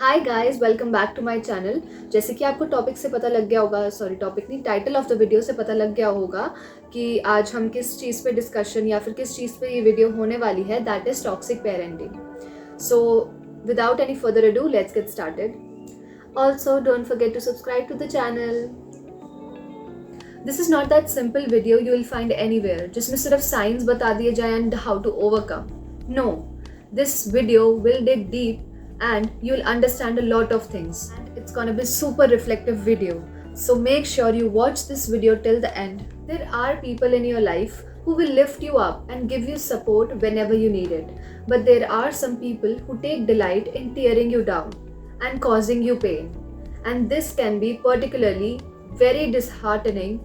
Hi guys, welcome back to my channel. जैसे कि आपको टॉपिक से पता लग गया होगा, टॉपिक नहीं, टाइटल ऑफ द वीडियो से पता लग गया होगा कि आज हम किस चीज़ पे डिस्कशन या फिर किस चीज़ पे ये वीडियो होने वाली है, that is toxic parenting. So without any further ado, let's get started. Also don't forget to subscribe to the channel. This is not that simple video you will find anywhere जिसमें सिर्फ signs बता दिए जाए and how to overcome. No, this video will dig deep and you'll understand a lot of things, and it's gonna be super reflective video, so make sure you watch this video till the end. There are people in your life who will lift you up and give you support whenever you need it, but there are some people who take delight in tearing you down and causing you pain, and this can be particularly very disheartening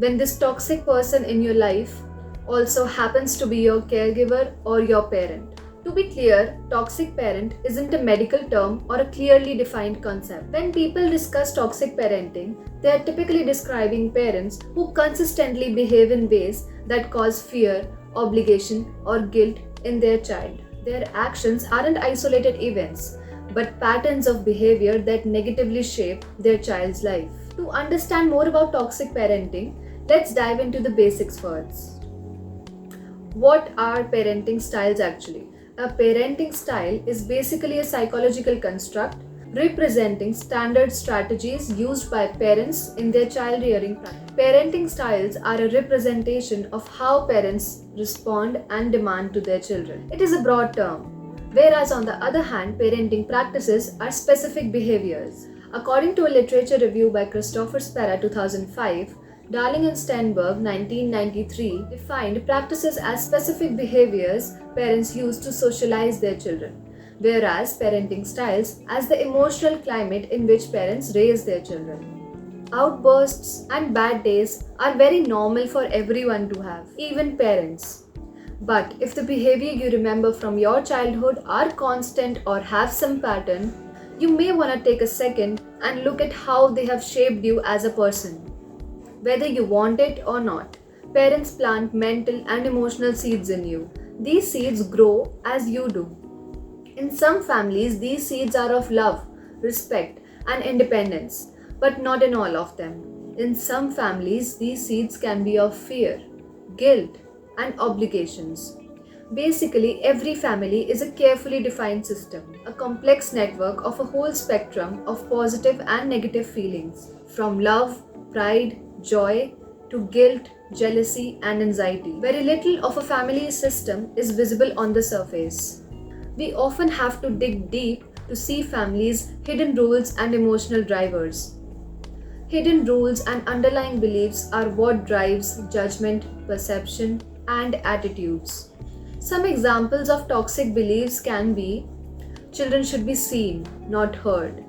when this toxic person in your life also happens to be your caregiver or your parent. To be clear, toxic parent isn't a medical term or a clearly defined concept. When people discuss toxic parenting, they are typically describing parents who consistently behave in ways that cause fear, obligation, or guilt in their child. Their actions aren't isolated events, but patterns of behavior that negatively shape their child's life. To understand more about toxic parenting, let's dive into the basics first. What are parenting styles actually? A parenting style is basically a psychological construct representing standard strategies used by parents in their child rearing practice. Parenting styles are a representation of how parents respond and demand to their children. It is a broad term, whereas on the other hand, parenting practices are specific behaviors. According to a literature review by Christopher Spera 2005, Darling and Steinberg 1993 defined practices as specific behaviors parents use to socialize their children, whereas parenting styles as the emotional climate in which parents raise their children. Outbursts and bad days are very normal for everyone to have, even parents. But if the behavior you remember from your childhood are constant or have some pattern, you may want to take a second and look at how they have shaped you as a person. Whether you want it or not, parents plant mental and emotional seeds in you. These seeds grow as you do. In some families, these seeds are of love, respect, and independence, but not in all of them. In some families, these seeds can be of fear, guilt, and obligations. Basically, every family is a carefully defined system, a complex network of a whole spectrum of positive and negative feelings, from love, pride, joy, to guilt, jealousy, and anxiety. Very little of a family's system is visible on the surface. We often have to dig deep to see families' hidden rules and emotional drivers. Hidden rules and underlying beliefs are what drives judgment, perception, and attitudes. Some examples of toxic beliefs can be: children should be seen, not heard.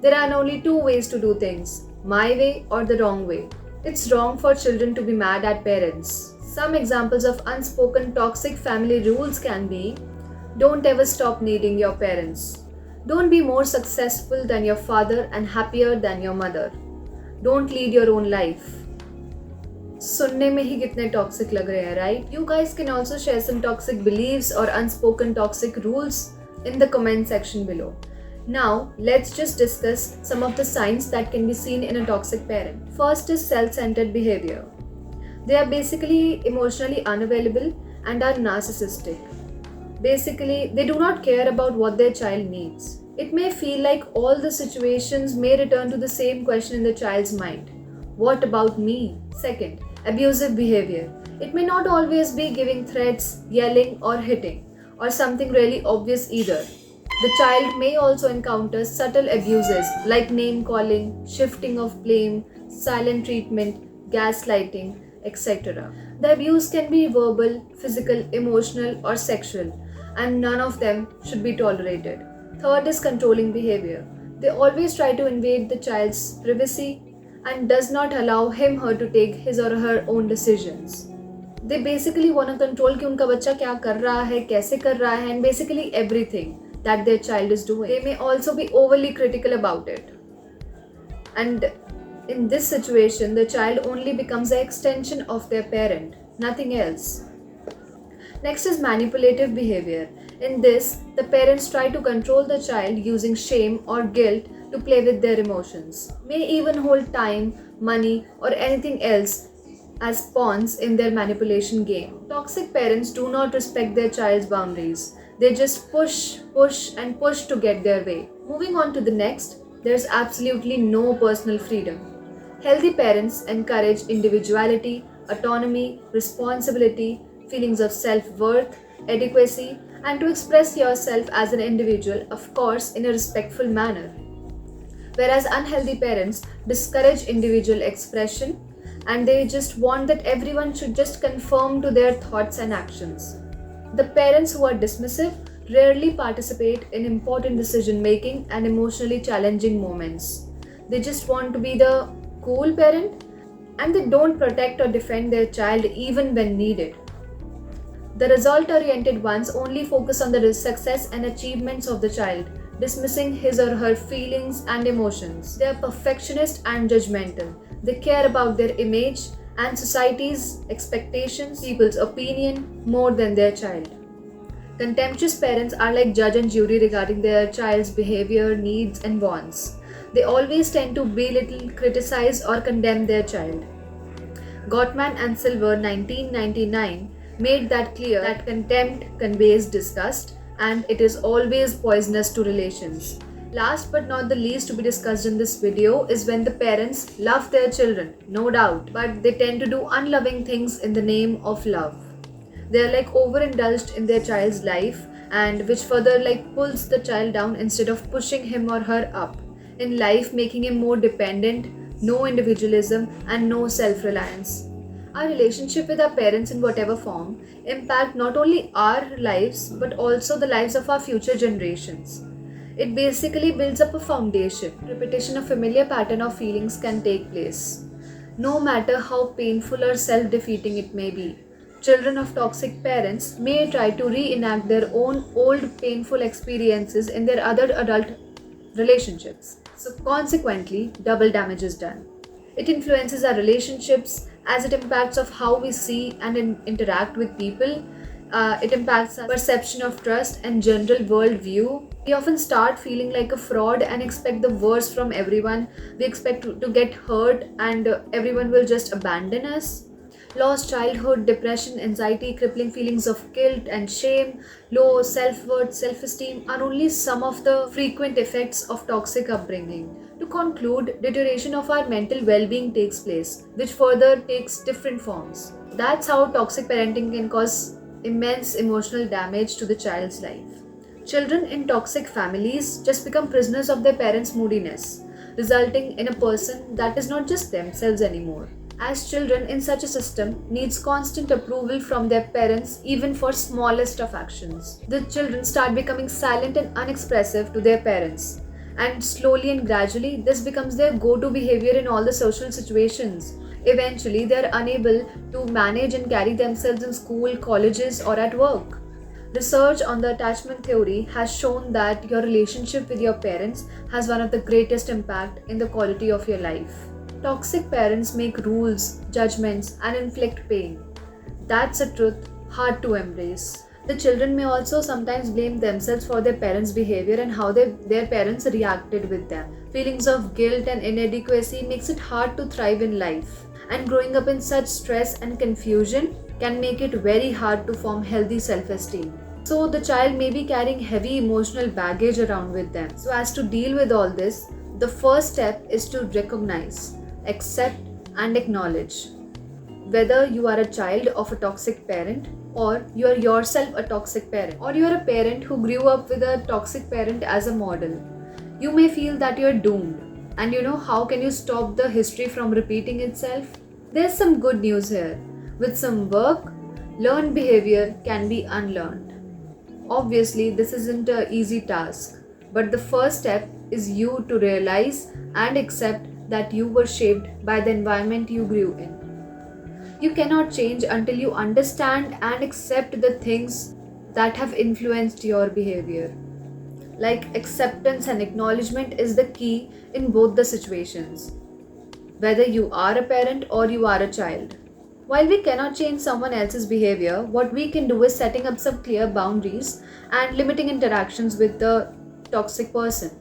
There are only two ways to do things, my way or the wrong way. It's wrong for children to be mad at parents. Some examples of unspoken toxic family rules can be: don't ever stop needing your parents. Don't be more successful than your father and happier than your mother. Don't lead your own life. सुनने में ही कितने toxic लग रहे हैं, right? You guys can also share some toxic beliefs or unspoken toxic rules in the comment section below. Now, let's just discuss some of the signs that can be seen in a toxic parent. First is self-centered behavior. They are basically emotionally unavailable and are narcissistic. Basically, they do not care about what their child needs. It may feel like all the situations may return to the same question in the child's mind. What about me? Second, abusive behavior. It may not always be giving threats, yelling, or hitting, or something really obvious either. The child may also encounter subtle abuses like name calling, shifting of blame, silent treatment, gaslighting, etc. The abuse can be verbal, physical, emotional, or sexual, and none of them should be tolerated. Third is controlling behavior. They always try to invade the child's privacy and does not allow him/her to take his or her own decisions. They basically want to control कि उनका बच्चा क्या कर रहा है, कैसे कर रहा है, and basically everything that their child is doing. They may also be overly critical about it. And in this situation, the child only becomes an extension of their parent, nothing else. Next is manipulative behavior. In this, the parents try to control the child using shame or guilt to play with their emotions. May even hold time, money, or anything else as pawns in their manipulation game. Toxic parents do not respect their child's boundaries. They just push, and push to get their way. Moving on to the next, there's absolutely no personal freedom. Healthy parents encourage individuality, autonomy, responsibility, feelings of self worth, adequacy, and to express yourself as an individual, of course, in a respectful manner. Whereas unhealthy parents discourage individual expression and they just want that everyone should just conform to their thoughts and actions. The parents who are dismissive rarely participate in important decision making and emotionally challenging moments. They just want to be the cool parent and they don't protect or defend their child even when needed. The result oriented ones only focus on the success and achievements of the child, dismissing his or her feelings and emotions. They are perfectionist and judgmental. They care about their image and society's expectations, people's opinion more than their child. Contemptuous parents are like judge and jury regarding their child's behavior, needs, and wants. They always tend to belittle, criticize, or condemn their child. Gottman and Silver 1999 made that clear that contempt conveys disgust and it is always poisonous to relations. Last but not the least to be discussed in this video is when the parents love their children, no doubt, but they tend to do unloving things in the name of love. They are like overindulged in their child's life and which further like pulls the child down instead of pushing him or her up in life, making him more dependent, no individualism and no self-reliance. Our relationship with our parents in whatever form impact not only our lives but also the lives of our future generations. It basically builds up a foundation. Repetition of familiar pattern of feelings can take place, no matter how painful or self-defeating it may be. Children of toxic parents may try to reenact their own old painful experiences in their other adult relationships. So consequently, double damage is done. It influences our relationships as it impacts of how we see and interact with people. It impacts our perception of trust and general worldview. We often start feeling like a fraud and expect the worst from everyone. We expect to get hurt and everyone will just abandon us. Lost childhood, depression, anxiety, crippling feelings of guilt and shame, low self-worth, self-esteem are only some of the frequent effects of toxic upbringing. To conclude, deterioration of our mental well-being takes place, which further takes different forms. That's how toxic parenting can cause immense emotional damage to the child's life. Children in toxic families just become prisoners of their parents' moodiness, resulting in a person that is not just themselves anymore. As children in such a system needs constant approval from their parents even for smallest of actions. The children start becoming silent and unexpressive to their parents. And slowly and gradually this becomes their go-to behavior in all the social situations. Eventually they are unable to manage and carry themselves in school, colleges or at work. Research on the attachment theory has shown that your relationship with your parents has one of the greatest impact in the quality of your life. Toxic parents make rules, judgments, and inflict pain. That's a truth hard to embrace. The children may also sometimes blame themselves for their parents' behavior and how their parents reacted with them. Feelings of guilt and inadequacy makes it hard to thrive in life. And growing up in such stress and confusion can make it very hard to form healthy self-esteem. So the child may be carrying heavy emotional baggage around with them. So as to deal with all this, the first step is to recognize, accept and acknowledge. Whether you are a child of a toxic parent or you are yourself a toxic parent or you are a parent who grew up with a toxic parent as a model, you may feel that you are doomed. And how can you stop the history from repeating itself? There's some good news here. With some work, learned behavior can be unlearned. Obviously, this isn't an easy task, but the first step is you to realize and accept that you were shaped by the environment you grew in. You cannot change until you understand and accept the things that have influenced your behavior. Like acceptance and acknowledgement is the key in both the situations, whether you are a parent or you are a child. While we cannot change someone else's behavior, what we can do is setting up some clear boundaries and limiting interactions with the toxic person,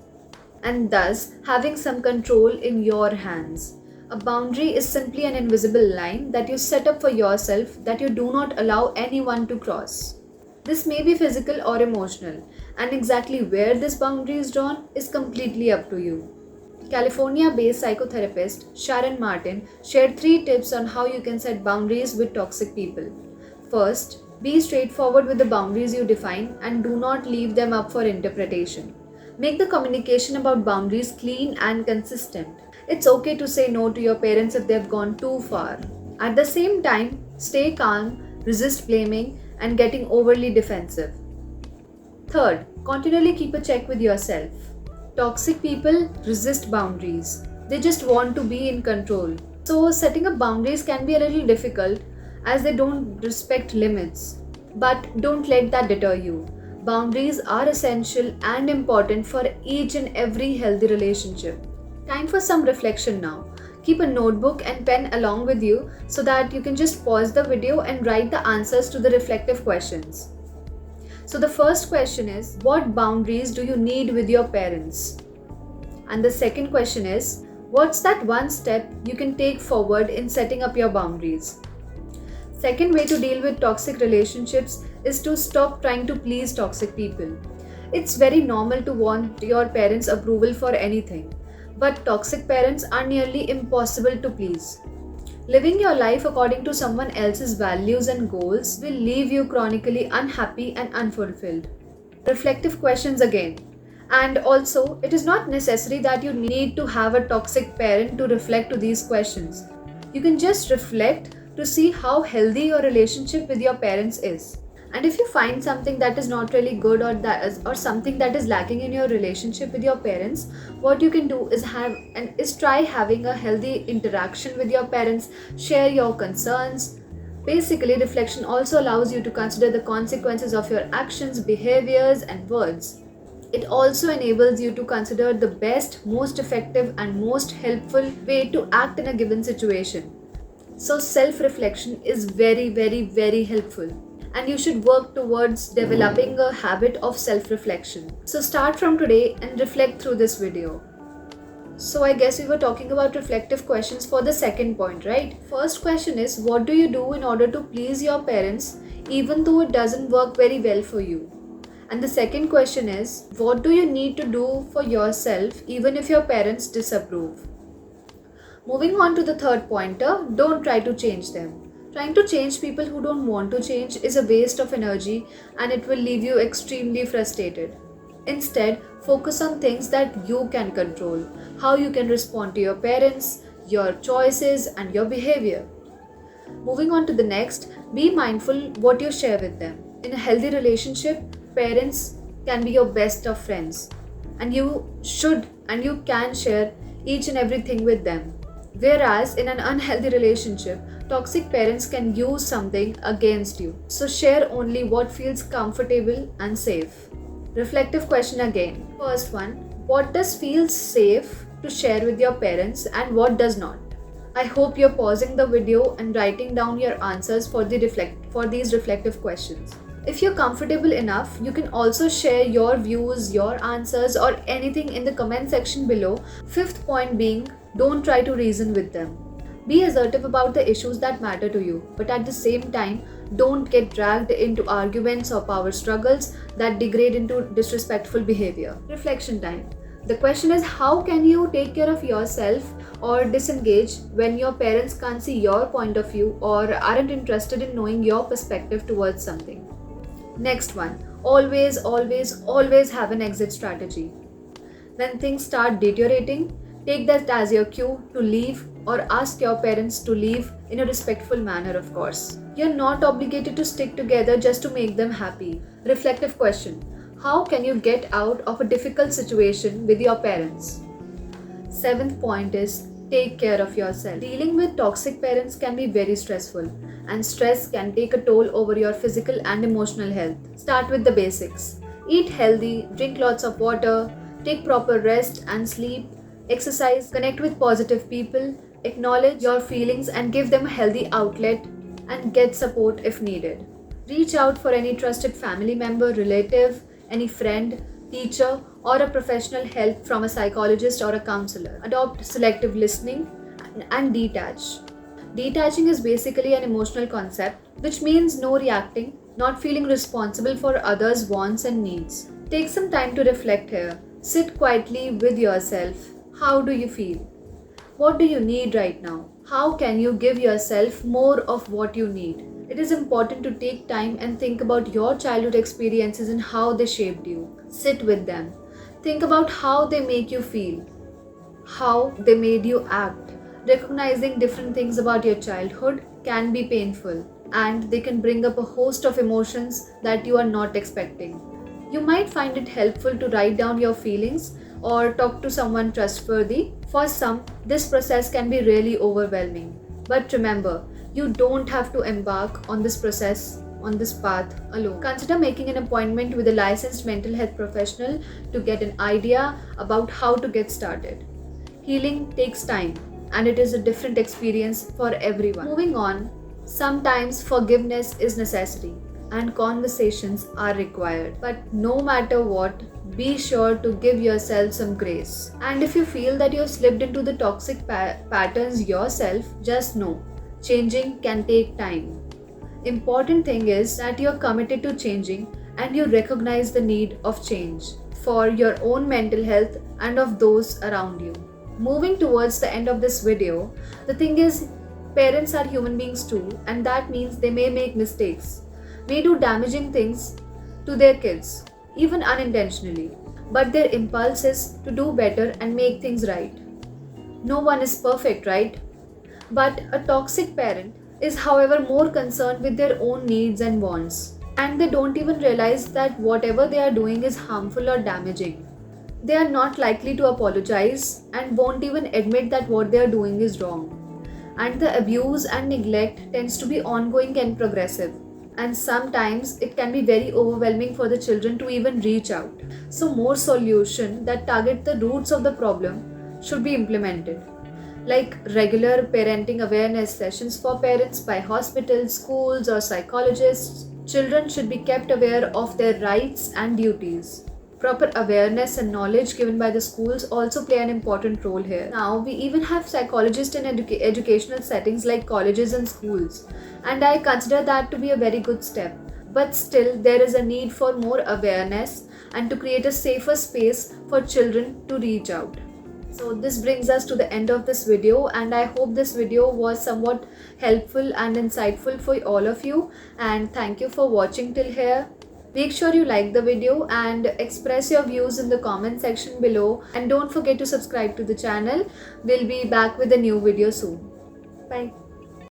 and thus having some control in your hands. A boundary is simply an invisible line that you set up for yourself that you do not allow anyone to cross. This may be physical or emotional, and exactly where this boundary is drawn is completely up to you. California based psychotherapist Sharon Martin shared 3 tips on how you can set boundaries with toxic people. First, be straightforward with the boundaries you define and do not leave them up for interpretation. Make the communication about boundaries clean and consistent. It's okay to say no to your parents if they've gone too far. At the same time, stay calm, resist blaming, and getting overly defensive. Third, continually keep a check with yourself. Toxic people resist boundaries. They just want to be in control. So, setting up boundaries can be a little difficult as they don't respect limits. But don't let that deter you. Boundaries are essential and important for each and every healthy relationship. Time for some reflection now. Keep a notebook and pen along with you so that you can just pause the video and write the answers to the reflective questions. So the first question is, what boundaries do you need with your parents? And the second question is, what's that one step you can take forward in setting up your boundaries? Second way to deal with toxic relationships is to stop trying to please toxic people. It's very normal to want your parents' approval for anything, but toxic parents are nearly impossible to please. Living your life according to someone else's values and goals will leave you chronically unhappy and unfulfilled. Reflective questions again. And also, it is not necessary that you need to have a toxic parent to reflect to these questions. You can just reflect to see how healthy your relationship with your parents is. And if you find something that is not really good or something that is lacking in your relationship with your parents, what you can do is try having a healthy interaction with your parents, share your concerns. Basically, reflection also allows you to consider the consequences of your actions, behaviors, and words. It also enables you to consider the best, most effective, and most helpful way to act in a given situation. So, self reflection is very, very, very helpful, and you should work towards developing a habit of self reflection. So, start from today and reflect through this video. So, I guess we were talking about reflective questions for the second point, right? First question is, what do you do in order to please your parents even though it doesn't work very well for you? And the second question is, what do you need to do for yourself even if your parents disapprove? Moving on to the third pointer, don't try to change them. Trying to change people who don't want to change is a waste of energy and it will leave you extremely frustrated. Instead, focus on things that you can control, how you can respond to your parents, your choices, and your behavior. Moving on to the next, be mindful what you share with them. In a healthy relationship, parents can be your best of friends, and you should and you can share each and everything with them. Whereas in an unhealthy relationship, toxic parents can use something against you. So share only what feels comfortable and safe. Reflective question again. First one, what does feel safe to share with your parents and what does not? I hope you're pausing the video and writing down your answers for these reflective questions. If you're comfortable enough, you can also share your views, your answers, or anything in the comment section below. Fifth point being, don't try to reason with them. Be assertive about the issues that matter to you, but at the same time, don't get dragged into arguments or power struggles that degrade into disrespectful behavior. Reflection time. The question is, how can you take care of yourself or disengage when your parents can't see your point of view or aren't interested in knowing your perspective towards something? Next one, always have an exit strategy. When things start deteriorating, take that as your cue to leave or ask your parents to leave in a respectful manner, of course. You're not obligated to stick together just to make them happy. Reflective question. How can you get out of a difficult situation with your parents? Seventh point is, take care of yourself. Dealing with toxic parents can be very stressful, and stress can take a toll over your physical and emotional health. Start with the basics. Eat healthy, drink lots of water, take proper rest and sleep, exercise, connect with positive people, Acknowledge your feelings and give them a healthy outlet, and get support if needed. Reach out for any trusted family member, relative, any friend, teacher, or a professional help from a psychologist or a counselor. Adopt selective listening and detach. Detaching is basically an emotional concept, which means no reacting, not feeling responsible for others' wants and needs. Take some time to reflect here. Sit quietly with yourself. How do you feel? What do you need right now? How can you give yourself more of what you need? It is important to take time and think about your childhood experiences and how they shaped you. Sit with them. Think about how they make you feel, how they made you act. Recognizing different things about your childhood can be painful, and they can bring up a host of emotions that you are not expecting. You might find it helpful to write down your feelings or talk to someone trustworthy. For some, this process can be really overwhelming. But remember, you don't have to embark on this process, on this path alone. Consider making an appointment with a licensed mental health professional to get an idea about how to get started. Healing takes time, and it is a different experience for everyone. Moving on, sometimes forgiveness is necessary and conversations are required. But no matter what, be sure to give yourself some grace. And if you feel that you've slipped into the toxic patterns yourself, just know changing can take time. Important thing is that you're committed to changing and you recognize the need of change for your own mental health and of those around you. Moving towards the end of this video, the thing is, parents are human beings too, and that means they may make mistakes, may do damaging things to their kids, even unintentionally. But their impulse is to do better and make things right. No one is perfect, right? But a toxic parent is, however, more concerned with their own needs and wants, and they don't even realize that whatever they are doing is harmful or damaging. They are not likely to apologize and won't even admit that what they are doing is wrong. And the abuse and neglect tends to be ongoing and progressive. And sometimes it can be very overwhelming for the children to even reach out. So more solutions that target the roots of the problem should be implemented, like regular parenting awareness sessions for parents by hospitals, schools, or psychologists. Children should be kept aware of their rights and duties. Proper awareness and knowledge given by the schools also play an important role here. Now, we even have psychologists in educational settings like colleges and schools, and I consider that to be a very good step. But still, there is a need for more awareness and to create a safer space for children to reach out. So this brings us to the end of this video, and I hope this video was somewhat helpful and insightful for all of you, and thank you for watching till here. Make sure you like the video and express your views in the comment section below, and don't forget to subscribe to the channel. We'll be back with a new video soon. Bye.